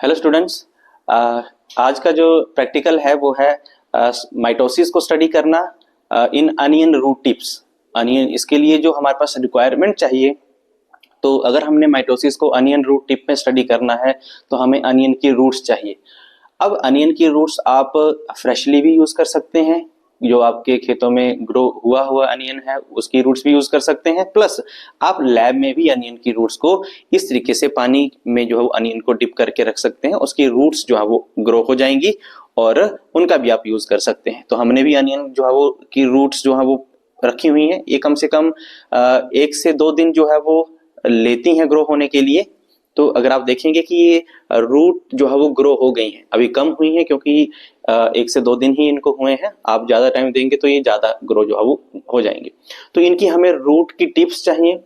Hello students. आज का जो प्रैक्टिकल है वो है माइटोसिस को स्टडी करना in onion root tips. Onion, इसके लिए जो हमारे पास रिक्वायरमेंट चाहिए, तो अगर हमने माइटोसिस को अनियन रूट टिप में स्टडी करना है तो हमें अनियन की रूट्स चाहिए। अब अनियन की रूट्स आप फ्रेशली भी यूज कर सकते हैं, जो आपके खेतों में ग्रो हुआ हुआ अनियन है उसकी रूट्स भी यूज कर सकते हैं, प्लस आप लैब में भी अनियन की रूट्स को इस तरीके से पानी में जो है वो अनियन को डिप करके रख सकते हैं, उसकी रूट्स जो है वो ग्रो हो जाएंगी और उनका भी आप यूज कर सकते हैं। तो हमने भी अनियन जो है वो की रूट्स जो है वो रखी हुई हैं, ये कम से कम 1 से 2 दिन जो है वो लेती हैं ग्रो होने के लिए। तो अगर आप देखेंगे कि ये रूट जो है वो ग्रो हो गई हैं, अभी कम हुई हैं क्योंकि 1 से 2 दिन ही इनको हुए हैं, आप ज्यादा टाइम देंगे तो ये ज्यादा ग्रो जो है वो हो जाएंगे। तो इनकी हमें रूट की टिप्स चाहिए।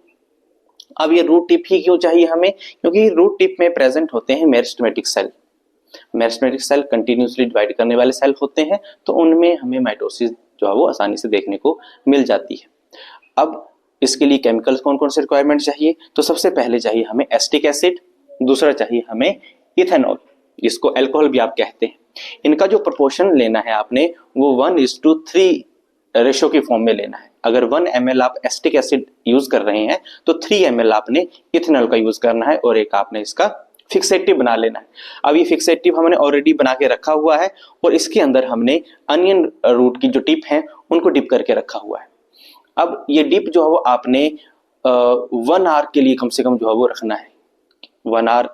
अब ये रूट टिप ही क्यों चाहिए हमें? क्योंकि रूट टिप में प्रेजेंट होते हैं meristematic cell. Meristematic cell continuously divide करने वाले सेल होते हैं, तो उनमें हमें माइटोसिस जो है वो आसानी से देखने को मिल जाती है। अब इसके लिए केमिकल्स कौन कौन से रिक्वायरमेंट चाहिए? तो सबसे पहले चाहिए हमें एसिटिक एसिड, दूसरा चाहिए हमें इथेनॉल, जिसको अल्कोहल भी आप कहते हैं। इनका जो प्रोपोर्शन लेना है आपने वो 1:3 रेशो की फॉर्म में लेना है। अगर 1 ml आप एसिटिक एसिड यूज कर रहे हैं तो 3 ml आपने इथेनॉल का यूज करना है और एक आपने इसका फिक्सेटिव बना लेना है। अब ये फिक्सेटिव हमने ऑलरेडी बना के रखा हुआ है और इसके अंदर हमने अनियन रूट की जो टिप है उनको डिप करके रखा हुआ है। अब ये डिप जो है वो आपने 1 आवर के लिए कम से कम जो है वो रखना है। 1 आवर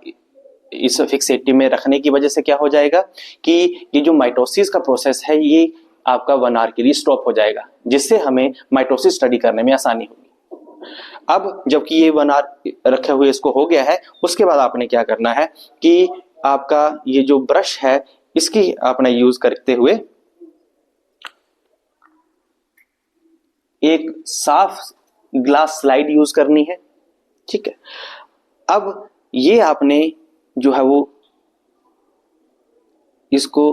इस फिक्सेटिव में रखने की वजह से क्या हो जाएगा कि ये जो माइटोसिस का प्रोसेस है ये आपका 1 आवर के लिए स्टॉप हो जाएगा, जिससे हमें माइटोसिस स्टडी करने में आसानी होगी। अब जबकि ये 1 आवर रखे हुए इसको हो गया है, उसके बाद आपने क्या करना है कि आपका ये जो ब्रश है इसकी आपने यूज करते हुए एक साफ ग्लास स्लाइड यूज करनी है। ठीक है, अब ये आपने जो है वो इसको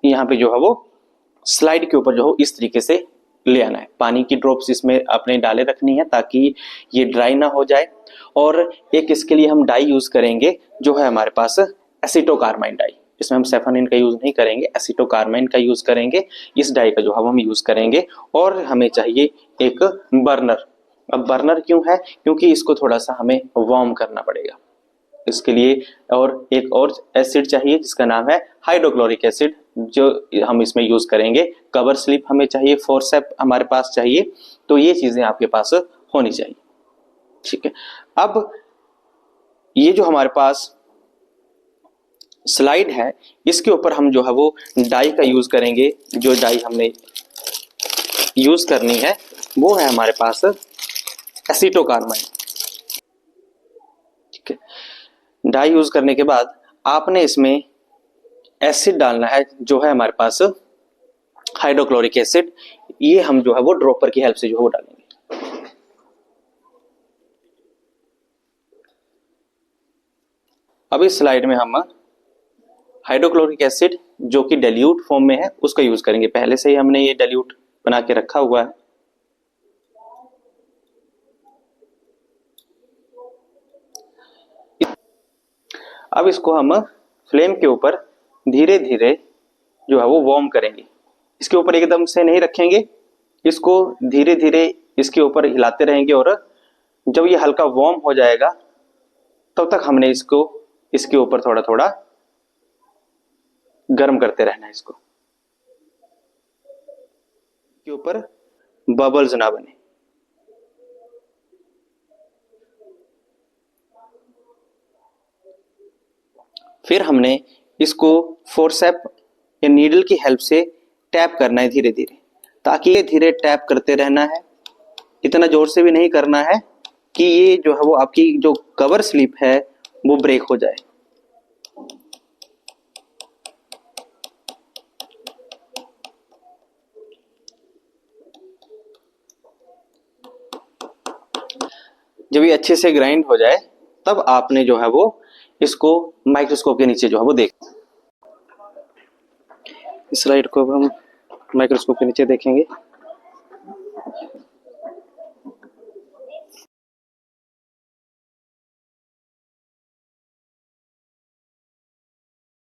यहां पे जो है वो स्लाइड के ऊपर जो है इस तरीके से ले आना है। पानी की ड्रॉप्स इसमें आपने डाले रखनी है ताकि ये ड्राई ना हो जाए। और एक इसके लिए हम डाई यूज करेंगे जो है हमारे पास एसिटोकार्बाइन डाई। इसमें हम सेफानिन का यूज नहीं करेंगे, एसिटोकार्बाइन का यूज करेंगे। इस डाई का जो है हम यूज करेंगे। और हमें चाहिए एक बर्नर। अब बर्नर क्यों है? क्योंकि इसको थोड़ा सा हमें वार्म करना पड़ेगा इसके लिए। और एक और एसिड चाहिए जिसका नाम है हाइड्रोक्लोरिक एसिड, जो हम इसमें यूज करेंगे। कवर स्लिप हमें चाहिए, फोर्सेप हमारे पास चाहिए। तो ये चीजें आपके पास होनी चाहिए। ठीक है, अब ये जो हमारे पास स्लाइड है इसके ऊपर हम जो है वो डाई का यूज करेंगे। जो डाई हमने यूज करनी है वो है हमारे पास एसिटोकार्बाइन। ठीक है, डाई यूज करने के बाद आपने इसमें एसिड डालना है जो है हमारे पास हाइड्रोक्लोरिक एसिड। ये हम जो है वो ड्रॉपर की हेल्प से जो है वो डालेंगे। अब इस स्लाइड में हम हाइड्रोक्लोरिक एसिड जो कि डाइल्यूट फॉर्म में है उसका यूज करेंगे। पहले से ही हमने ये डाइल्यूट बना के रखा हुआ है। अब इसको हम फ्लेम के ऊपर धीरे धीरे जो है वो वार्म करेंगे। इसके ऊपर एकदम से नहीं रखेंगे, इसको धीरे धीरे इसके ऊपर हिलाते रहेंगे और जब ये हल्का वार्म हो जाएगा तब तक हमने इसको इसके ऊपर थोड़ा थोड़ा गर्म करते रहना है। इसको के ऊपर बबल्स ना बने। फिर हमने इसको फोर्सेप या नीडल की हेल्प से टैप करना है धीरे धीरे, ताकि धीरे टैप करते रहना है। इतना जोर से भी नहीं करना है कि ये जो है वो आपकी जो कवर स्लिप है वो ब्रेक हो जाए। जब ये अच्छे से ग्राइंड हो जाए तब आपने जो है वो इसको माइक्रोस्कोप के नीचे जो है वो देख, इस स्लाइड को अब हम माइक्रोस्कोप के नीचे देखेंगे।